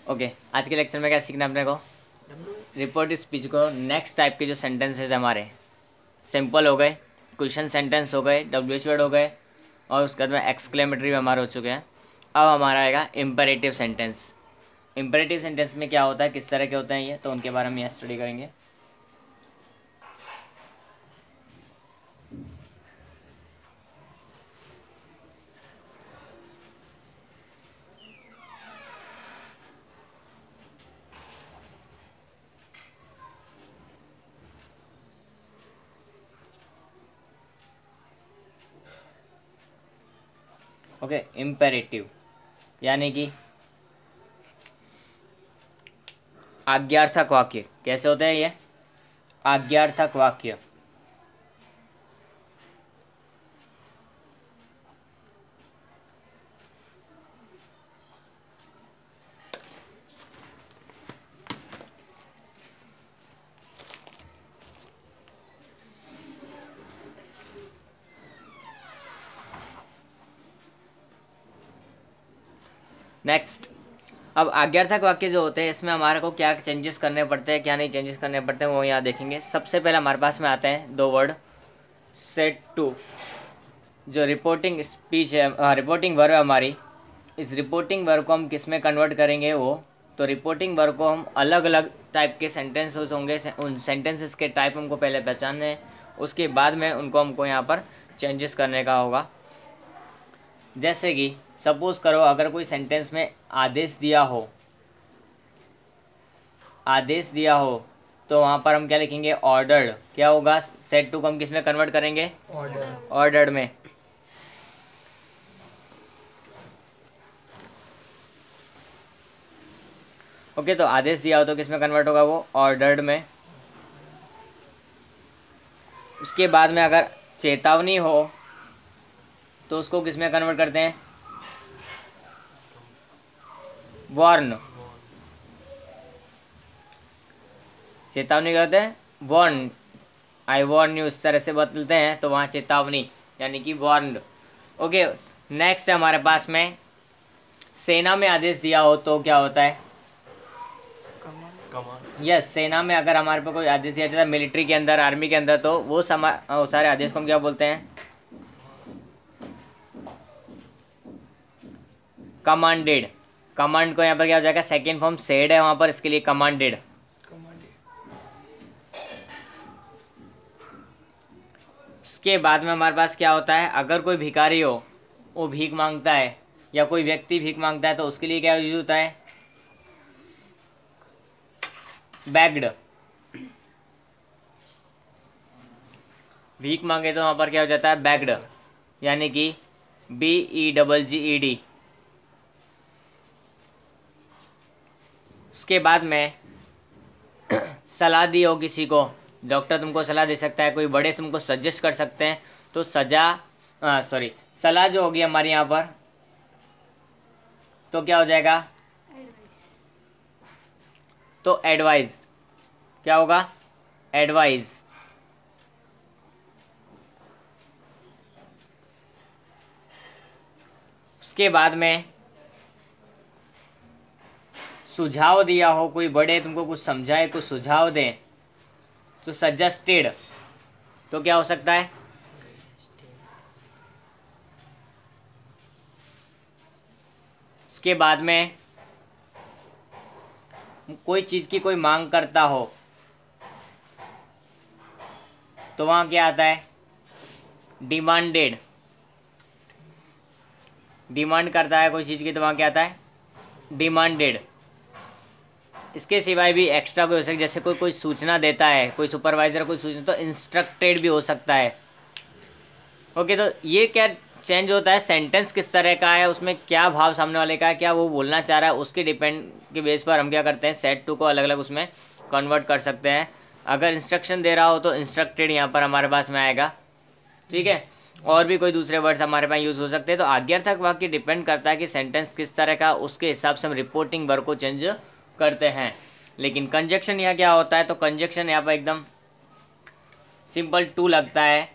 Okay, आज के lecture में क्या सीखना अपने को? रिपोर्ट स्पीच को नेक्स्ट टाइप के जो सेंटेंसेस हमारे सिंपल हो गए, क्वेश्चन सेंटेंस हो गए, डब्ल्यूएच वर्ड हो गए, और उसके बाद में एक्सक्लेमेटरी भी हमारे हो चुके हैं। अब हमारा आएगा इम्पेरेटिव सेंटेंस। इम्पेरेटिव सेंटेंस में क्या होता है, किस तरह के होते हैं ये, तो उनके बारे में यहाँ स्टडी करेंगे। ओके, इम्पेरेटिव यानी कि आज्ञार्थक वाक्य। कैसे होते हैं ये आज्ञार्थक वाक्य? नेक्स्ट, अब आज्ञार्थक वाक्य जो होते हैं इसमें हमारे को क्या चेंजेस करने पड़ते हैं, क्या नहीं चेंजेस करने पड़ते हैं, वो यहाँ देखेंगे। सबसे पहले हमारे पास में आते हैं दो वर्ड, सेट टू। जो रिपोर्टिंग स्पीच है, रिपोर्टिंग वर्ब है हमारी, इस रिपोर्टिंग वर्ब को हम किस में कन्वर्ट करेंगे वो, तो रिपोर्टिंग वर्ब को हम अलग अलग टाइप के सेंटेंसेस होंगे, उन सेंटेंसेस के टाइप हमको पहले पहचानने हैं, उसके बाद में उनको हमको यहाँ पर चेंजेस करने का होगा। जैसे कि सपोज करो अगर कोई सेंटेंस में आदेश दिया हो, तो वहाँ पर हम क्या लिखेंगे, ऑर्डर्ड। क्या होगा, सेट टू को हम किस में कन्वर्ट करेंगे, ऑर्डर्ड में। ओके, तो आदेश दिया हो तो किस में कन्वर्ट होगा वो, ऑर्डर्ड में। उसके बाद में अगर चेतावनी हो तो उसको किस में कन्वर्ट करते हैं, वार्न। चेतावनी कहते हैं वार्न, आई वार्न यू, इस तरह से बदलते हैं तो वहाँ चेतावनी यानी कि वार्नड। ओके, नेक्स्ट है हमारे पास में सेना में आदेश दिया हो तो क्या होता है, यस, सेना में अगर हमारे पे कोई आदेश दिया जाता है, मिलिट्री के अंदर, आर्मी के अंदर, तो वो सारे आदेश को हम क्या बोलते हैं, कमांडेड। कमांड को यहाँ पर क्या हो जाएगा, सेकेंड फॉर्म सेड है वहाँ पर, इसके लिए कमांडेड। उसके बाद में हमारे पास क्या होता है, अगर कोई भिखारी हो, वो भीख मांगता है, या कोई व्यक्ति भीख मांगता है, तो उसके लिए क्या यूज होता है, बैग्ड। भीख मांगे तो वहाँ पर क्या हो जाता है, बैग्ड, यानी कि BEGGED। उसके बाद में सलाह दी हो किसी को, डॉक्टर तुमको सलाह दे सकता है, कोई बड़े से तुमको सजेस्ट कर सकते हैं, तो सलाह जो होगी हमारी यहाँ पर, तो क्या हो जाएगा, तो एडवाइज। क्या होगा, एडवाइज। उसके बाद में सुझाव दिया हो, कोई बड़े तुमको कुछ समझाए, कुछ सुझाव दें, तो सजेस्टेड। तो क्या हो सकता है, उसके बाद में कोई चीज़ की कोई मांग करता हो तो वहाँ क्या आता है, डिमांडेड। डिमांड करता है कोई चीज़ की तो वहाँ क्या आता है, डिमांडेड। इसके सिवाय भी एक्स्ट्रा कोई हो सकता है, जैसे कोई सूचना देता है, कोई सुपरवाइजर कोई सूचना, तो इंस्ट्रक्टेड भी हो सकता है। ओके, तो ये क्या चेंज होता है, सेंटेंस किस तरह का है, उसमें क्या भाव सामने वाले का है, क्या वो बोलना चाह रहा है, उसके डिपेंड के बेस पर हम क्या करते हैं, सेट टू को अलग अलग उसमें कन्वर्ट कर सकते हैं। अगर इंस्ट्रक्शन दे रहा हो तो इंस्ट्रक्टेड यहाँ पर हमारे पास में आएगा, ठीक है। और भी कोई दूसरे वर्ड्स हमारे पास यूज़ हो सकते हैं। तो आज्ञार्थक वाक्य डिपेंड करता है कि सेंटेंस किस तरह का, उसके हिसाब से हम रिपोर्टिंग वर्ब को चेंज करते हैं। लेकिन कंजक्शन यहाँ क्या होता है, तो कंजक्शन यहाँ पर एकदम सिंपल टू लगता है।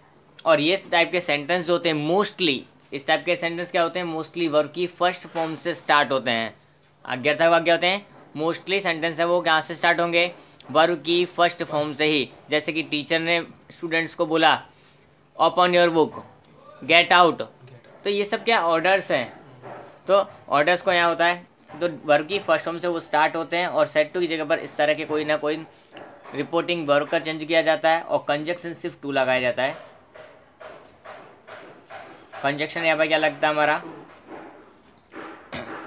और ये टाइप के सेंटेंस जो होते हैं मोस्टली, इस टाइप के सेंटेंस क्या होते हैं, मोस्टली वर्ब की फर्स्ट फॉर्म से स्टार्ट होते हैं। आज्ञार्थक वाक्य होते हैं मोस्टली सेंटेंस है वो कहाँ से स्टार्ट होंगे, वर्ब की फर्स्ट फॉर्म से ही। जैसे कि टीचर ने स्टूडेंट्स को बोला open your book, get out, तो ये सब क्या ऑर्डर्स हैं। तो ऑर्डर्स को यहाँ होता है तो वर्ब की फर्स्ट फॉर्म से वो स्टार्ट होते हैं और सेट टू की जगह पर इस तरह के कोई ना कोई रिपोर्टिंग वर्ब का चेंज किया जाता है और कंजक्शन सिर्फ टू लगाया जाता है। कंजक्शन यहाँ पर क्या लगता है हमारा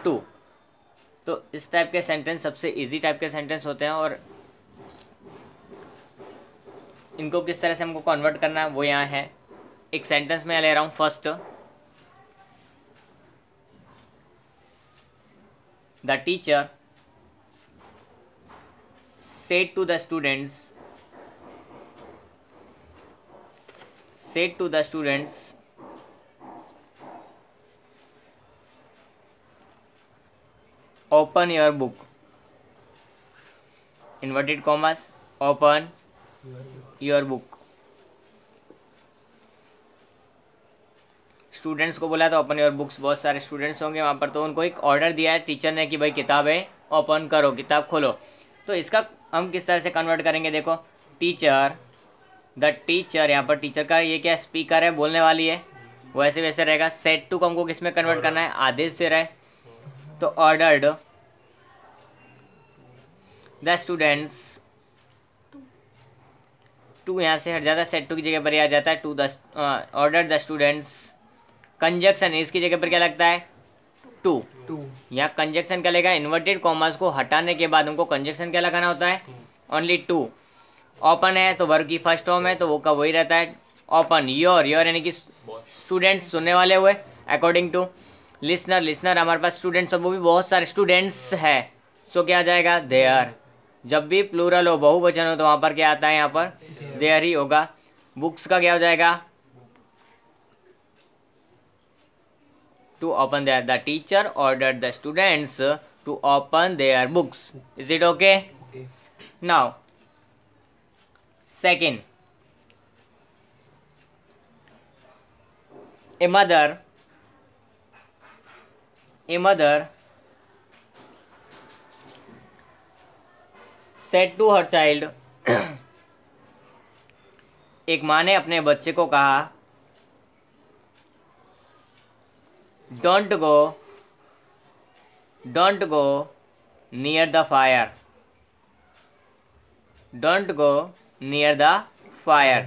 टू। तो इस टाइप के सेंटेंस सबसे इजी टाइप के सेंटेंस होते हैं और इनको किस तरह से हमको कन्वर्ट करना है वो यहाँ है। एक सेंटेंस में ले रहा हूँ first, the teacher said to the students open your book, inverted commas, open your book। Students को बोला तो ओपन योर बुक्स, बहुत सारे स्टूडेंट्स होंगे वहाँ पर, तो उनको एक ऑर्डर दिया है टीचर ने कि भाई किताबें ओपन करो, किताब खोलो। तो इसका हम किस तरह से कन्वर्ट करेंगे, देखो टीचर, द टीचर, यहाँ पर टीचर का ये क्या स्पीकर है, बोलने वाली है, वैसे वैसे रहेगा। सेट टू को हमको किस में कन्वर्ट करना है, आदेश से रहे, तो ऑर्डर्ड द स्टूडेंट्स, टू यहाँ से हट जाता है, सेट टू की जगह पर आ जाता है to the, ordered the students. Conjunction इसकी जगह पर क्या लगता है टू, यहाँ कंजक्शन क्या लेगा, इन्वर्टेड कॉमर्स को हटाने के बाद हमको कंजक्शन क्या लगाना होता है, ओनली टू। ओपन है तो वर्ब की फर्स्ट फॉर्म है तो वो का वही रहता है ओपन। योर यानी कि स्टूडेंट्स सुनने वाले हुए, अकॉर्डिंग टू लिसनर, लिसनर हमारे पास स्टूडेंट्स, वो भी बहुत सारे स्टूडेंट्स है, सो क्या आ जाएगा देयर। जब भी प्लूरल हो, बहुवचन हो, तो वहाँ पर क्या आता है, यहाँ पर देयर ही होगा। बुक्स का क्या हो जाएगा to open their, the teacher ordered the students to open their books. Is it okay? Okay. Now second, a mother said to her child एक माँ ने अपने बच्चे को कहा don't go near the fire, don't go near the fire,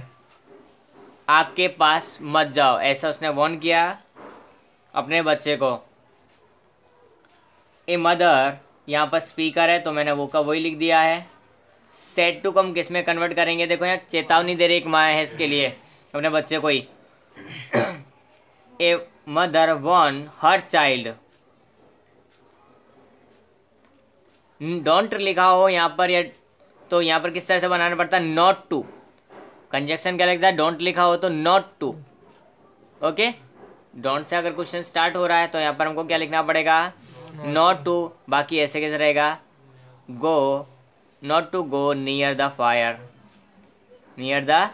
आग के पास मत जाओ, ऐसा उसने वार्न किया अपने बच्चे को। ए मदर यहाँ पर स्पीकर है तो मैंने वो का वही लिख दिया है। सेड टू को हम किस में कन्वर्ट करेंगे, देखो यहाँ चेतावनी दे रही एक माँ है इसके लिए अपने बच्चे को ही। A mother warn her child, don't लिखा हो यहाँ पर, या तो यहाँ पर किस तरह से बनाना पड़ता है, नॉट टू। कंजक्शन क्या लगता है, डोंट लिखा हो तो not to. Okay, don't say अगर क्वेश्चन स्टार्ट हो रहा है तो यहाँ पर हमको क्या लिखना पड़ेगा, नॉट टू। बाकी ऐसे कैसे रहेगा, go, not to go near the fire, near the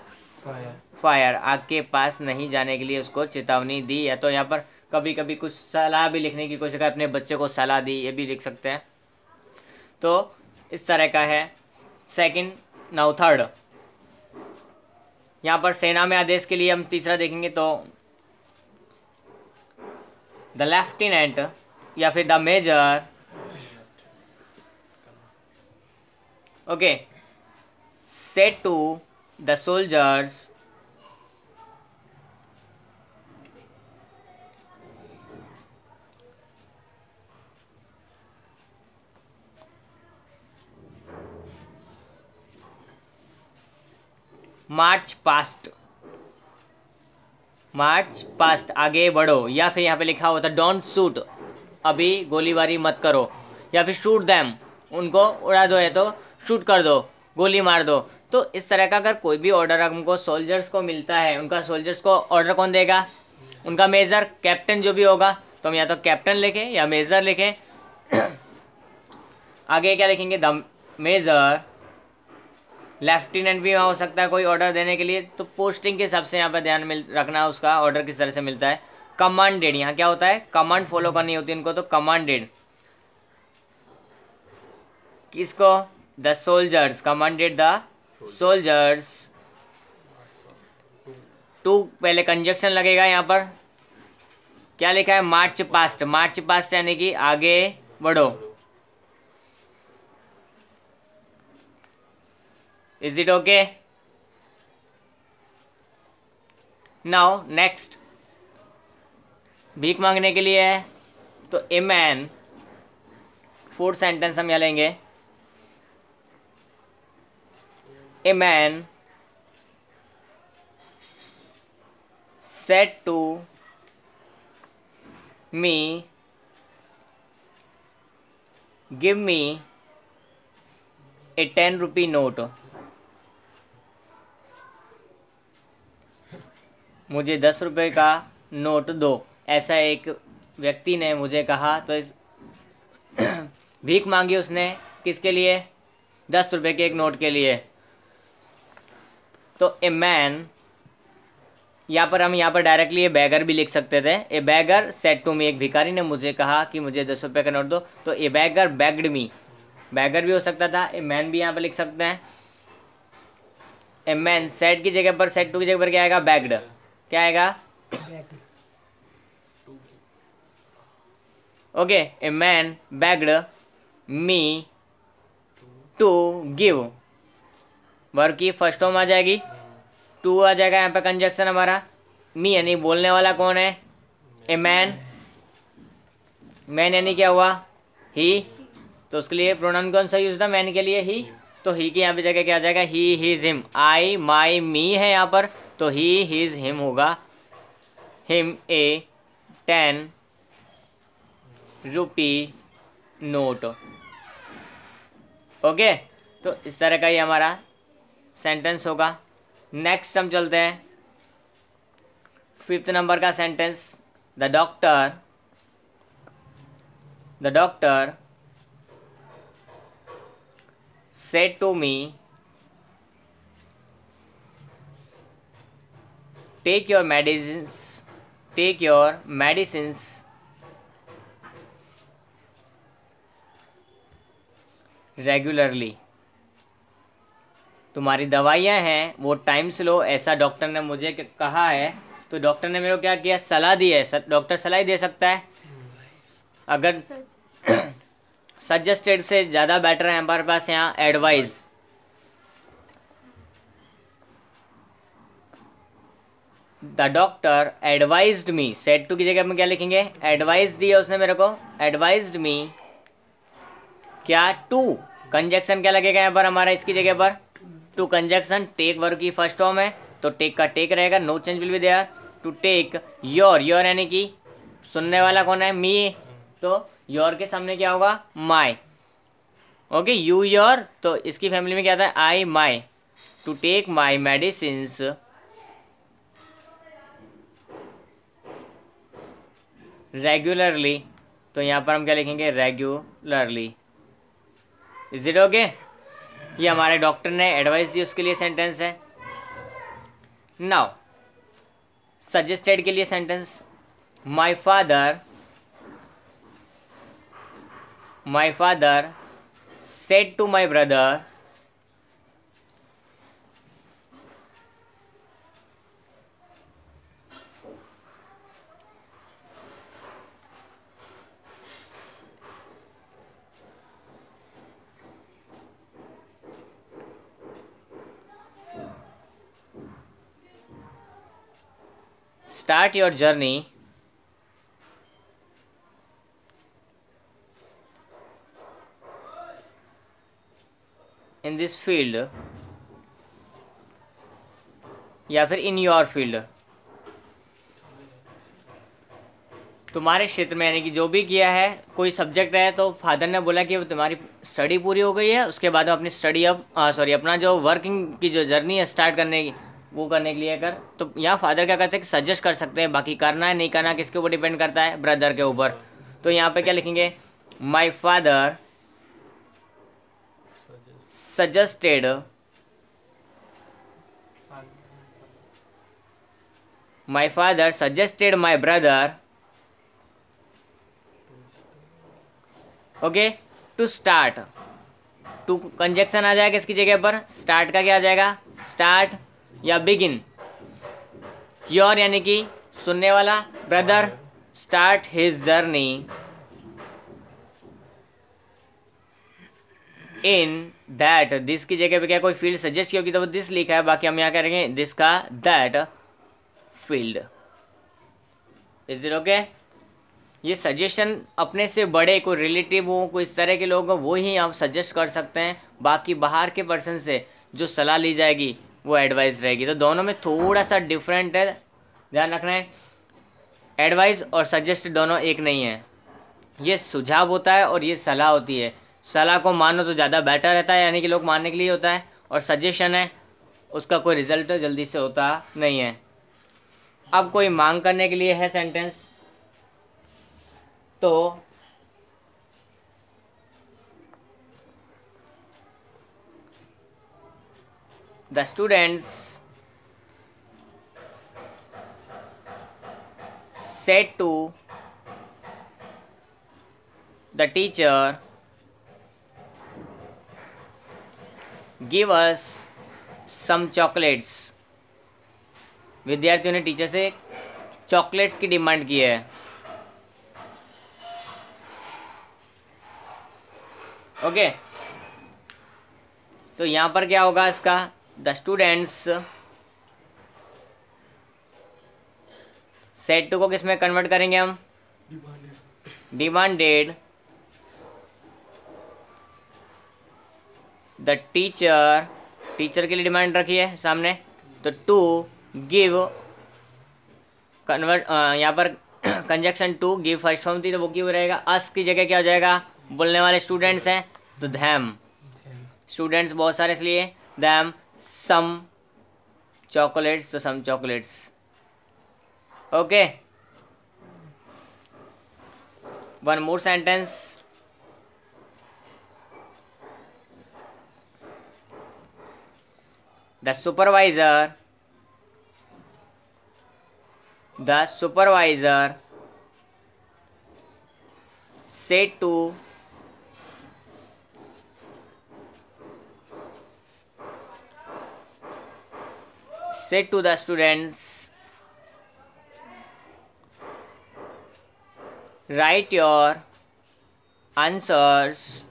fire, आग के पास नहीं जाने के लिए उसको चेतावनी दी। या तो यहाँ पर कभी कभी कुछ सलाह भी लिखने की कोशिश कर, अपने बच्चे को सलाह दी, ये भी लिख सकते हैं। तो इस तरह का है सेकंड। नाउ थर्ड, यहाँ पर सेना में आदेश के लिए हम तीसरा देखेंगे तो द लेफ्टिनेंट या फिर the major, okay, said to the soldiers march past, march past, आगे बढ़ो। या फिर यहाँ पे लिखा होता है डोंट शूट, अभी गोलीबारी मत करो। या फिर शूट दैम, उनको उड़ा दो या तो शूट कर दो, गोली मार दो। तो इस तरह का अगर कोई भी ऑर्डर हमको सोल्जर्स को मिलता है, उनका सोल्जर्स को ऑर्डर कौन देगा, उनका मेजर, कैप्टन जो भी होगा, तो हम या तो कैप्टन लिखें या मेजर लिखें। आगे क्या लिखेंगे, द मेजर, लेफ्टिनेंट भी वहाँ हो सकता है कोई ऑर्डर देने के लिए। तो पोस्टिंग के हिसाब से यहाँ पर ध्यान रखना उसका ऑर्डर किस तरह से मिलता है। कमांडेड, यहाँ क्या होता है, कमांड फॉलो करनी होती है इनको, तो कमांडेड। किसको? The soldiers, commanded the soldiers to, पहले कंजक्शन लगेगा यहाँ पर। क्या लिखा है? मार्च पास्ट, मार्च पास्ट यानी कि आगे बढ़ो। Is it okay? Now next, भीख मांगने के लिए है तो ए मैन, फोर्थ सेंटेंस हम यहाँ लेंगे। A man said to me, give me a 10 rupee note. मुझे 10 रुपये का नोट दो, ऐसा एक व्यक्ति ने मुझे कहा। तो इस भीख मांगी उसने, किसके लिए? 10 रुपये के एक नोट के लिए। तो ए मैन, यहाँ पर हम यहाँ पर डायरेक्टली ये बैगर भी लिख सकते थे। A beggar said to me, एक भिखारी ने मुझे कहा कि मुझे 10 रुपये का नोट दो। तो a beggar begged me, beggar भी हो सकता था, ए मैन भी यहाँ पर लिख सकते हैं। ए मैन सेड की जगह पर, सेड टू की जगह पर क्या आएगा? बैग्ड। क्या आएगा? Okay, a man begged me to give, verb की फर्स्ट फॉर्म आ जाएगी, टू आ जाएगा यहाँ पे कंजक्शन हमारा। मी यानी बोलने वाला कौन है? A man. मैन यानी क्या हुआ? ही। तो उसके लिए प्रोनाउन कौन सा यूज था? मैन के लिए ही। तो ही की यहाँ पे जगह क्या आ जाएगा? ही, हिज, हिम। आई, माई, मी है यहाँ पर, तो ही, हिज, हिम होगा। Him a 10 rupee note. Okay, तो इस तरह का ही हमारा सेंटेंस होगा। नेक्स्ट हम चलते हैं 5th नंबर का sentence. The doctor said to me, take your medicines regularly. तुम्हारी दवाइयाँ हैं वो टाइम से लो, ऐसा डॉक्टर ने मुझे कहा है। तो डॉक्टर ने मेरे को क्या किया? सलाह दी है। डॉक्टर सलाह ही दे सकता है। अगर सजेस्टेड से ज़्यादा बेटर है हमारे पास यहाँ advice. The doctor advised me, said to की जगह में क्या लिखेंगे? एडवाइस दिया उसने मेरे को, एडवाइज्ड मी। क्या? टू, कंजक्शन क्या लगेगा यहाँ पर हमारा? इसकी जगह पर टू कंजक्शन, टेक वर्ब की फर्स्ट फॉर्म है तो टेक का टेक रहेगा, no change will be there. To take your, your यानी कि सुनने वाला कौन है? मी। तो योर के सामने क्या होगा? माई। ओके, यू योर, तो इसकी फैमिली में क्या था? I my. To take my medicines regularly, तो यहाँ पर हम क्या लिखेंगे? रेगुलरली। Is it okay? ये हमारे डॉक्टर ने एडवाइस दी, उसके लिए सेंटेंस है। नाउ सजेस्टेड के लिए sentence. My father said to my brother, start your journey in this field या फिर in your field, तुम्हारे क्षेत्र में, यानी कि जो भी किया है कोई सब्जेक्ट है। तो फादर ने बोला कि तुम्हारी स्टडी पूरी हो गई है, उसके बाद अपनी स्टडी अपना जो वर्किंग की जो जर्नी है स्टार्ट करने की, वो करने के लिए कर। तो यहाँ फादर क्या करते हैं कि सजेस्ट कर सकते हैं, बाकी करना है नहीं करना किसके ऊपर डिपेंड करता है? ब्रदर के ऊपर। तो यहाँ पे क्या लिखेंगे? My father suggested my brother okay to start to conjunction आ जाएगा इसकी जगह पर, स्टार्ट का क्या आ जाएगा, स्टार्ट या बिगिन। योर यानी कि सुनने वाला, brother start his journey in that, this की जगह पे क्या कोई फील्ड सजेस्ट की होगी तो वो दिस लिखा है, बाकी हम यहाँ करेंगे दिस का that field. Is it okay? ये सजेशन अपने से बड़े कोई रिलेटिव हो, कोई इस तरह के लोग हो, वो ही आप सजेस्ट कर सकते हैं। बाकी बाहर के पर्सन से जो सलाह ली जाएगी वो एडवाइस रहेगी। तो दोनों में थोड़ा सा डिफरेंट है, ध्यान रखना है। एडवाइस और सजेस्ट दोनों एक नहीं है। ये सुझाव होता है और ये सलाह होती है। सलाह को मानो तो ज़्यादा बेटर रहता है, यानी कि लोग मानने के लिए होता है, और सजेशन है उसका कोई रिजल्ट जल्दी से होता नहीं है। अब कोई मांग करने के लिए है सेंटेंस, तो the students said to the teacher give us some chocolates. विद्यार्थियों ने टीचर से चॉकलेट्स की डिमांड की है। ओके, तो यहां पर क्या होगा इसका, द स्टूडेंट्स सेड टू को किस में कन्वर्ट करेंगे हम, डिमांडेड द टीचर, टीचर के लिए डिमांड रखी है सामने, तो टू गिव कन्वर्ट, यहाँ पर conjunction to give first form थी तो वो गिव रहेगा। अस की जगह क्या हो जाएगा, बोलने वाले स्टूडेंट्स हैं तो धैम, स्टूडेंट्स बहुत सारे इसलिए धैम सम चॉकलेट्स, तो some chocolates. Okay, one more sentence, the supervisor said to the students, write your answers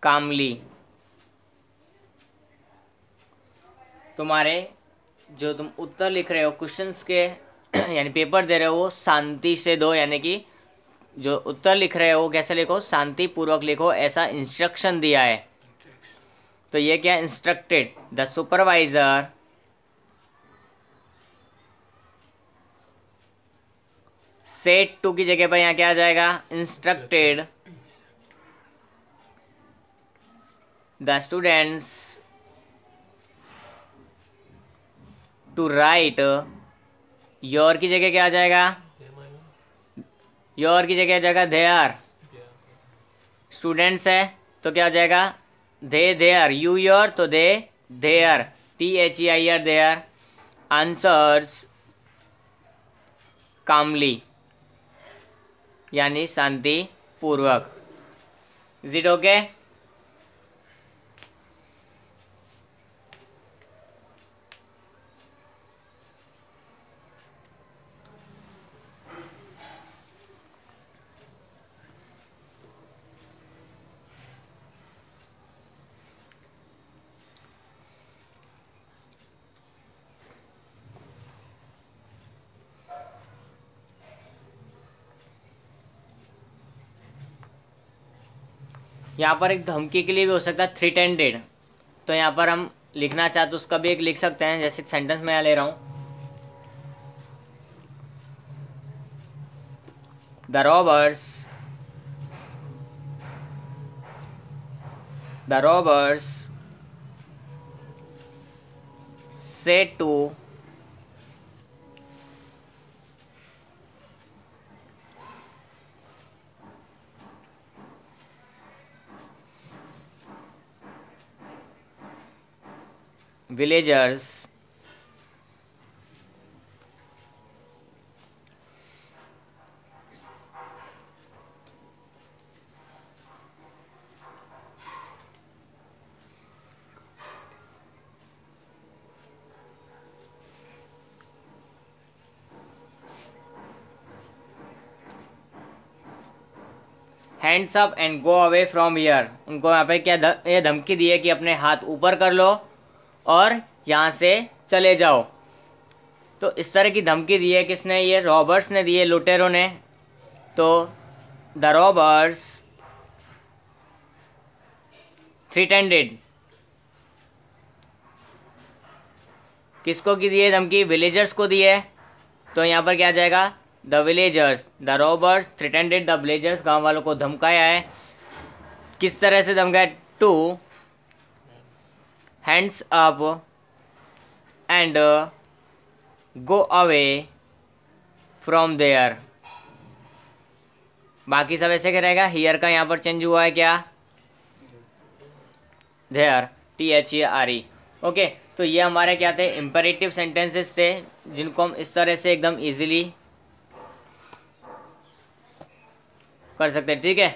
calmly। तुम्हारे जो तुम उत्तर लिख रहे हो क्वेश्चंस के यानी पेपर दे रहे हो वो शांति से दो, यानी कि जो उत्तर लिख रहे हो वो कैसे लिखो, शांति पूर्वक लिखो, ऐसा इंस्ट्रक्शन दिया है। तो ये क्या, instructed the supervisor said to की जगह पर यहाँ क्या आ जाएगा, instructed the students to write, your की जगह क्या आ जाएगा, योर की जगह आ जाएगा देयर, स्टूडेंट्स है तो क्या आ जाएगा दे देयर, यू योर तो दे देयर, THEIR देयर, आंसर्स कामली यानी शांति पूर्वक। Is it okay? यहाँ पर एक धमकी के लिए भी हो सकता है थ्रेटेंडेड, तो यहाँ पर हम लिखना चाहते उसका भी एक लिख सकते हैं, जैसे सेंटेंस में यहाँ ले रहा हूँ, the robbers said to villagers hands up and go away from here. उनको यहाँ पे क्या ये धमकी दी है कि अपने हाथ ऊपर कर लो और यहाँ से चले जाओ। तो इस तरह की धमकी दी है किसने, ये रॉबर्स ने दी है, लुटेरों ने। तो द रॉबर्स थ्रेटेंड, किसको की दी है धमकी, विलेजर्स को दी है। तो यहाँ पर क्या आ जाएगा, the villagers, the robbers threatened the villagers, गांव वालों को धमकाया है। किस तरह से धमकाया, to hands up and go away from there. बाकी सब ऐसे क्या रहेगा, हियर का यहाँ पर चेंज हुआ है क्या, देयर, THERE। ओके, तो ये हमारे क्या थे, इम्पेरेटिव सेंटेंसेस थे जिनको हम इस तरह से एकदम इजीली कर सकते हैं। ठीक है।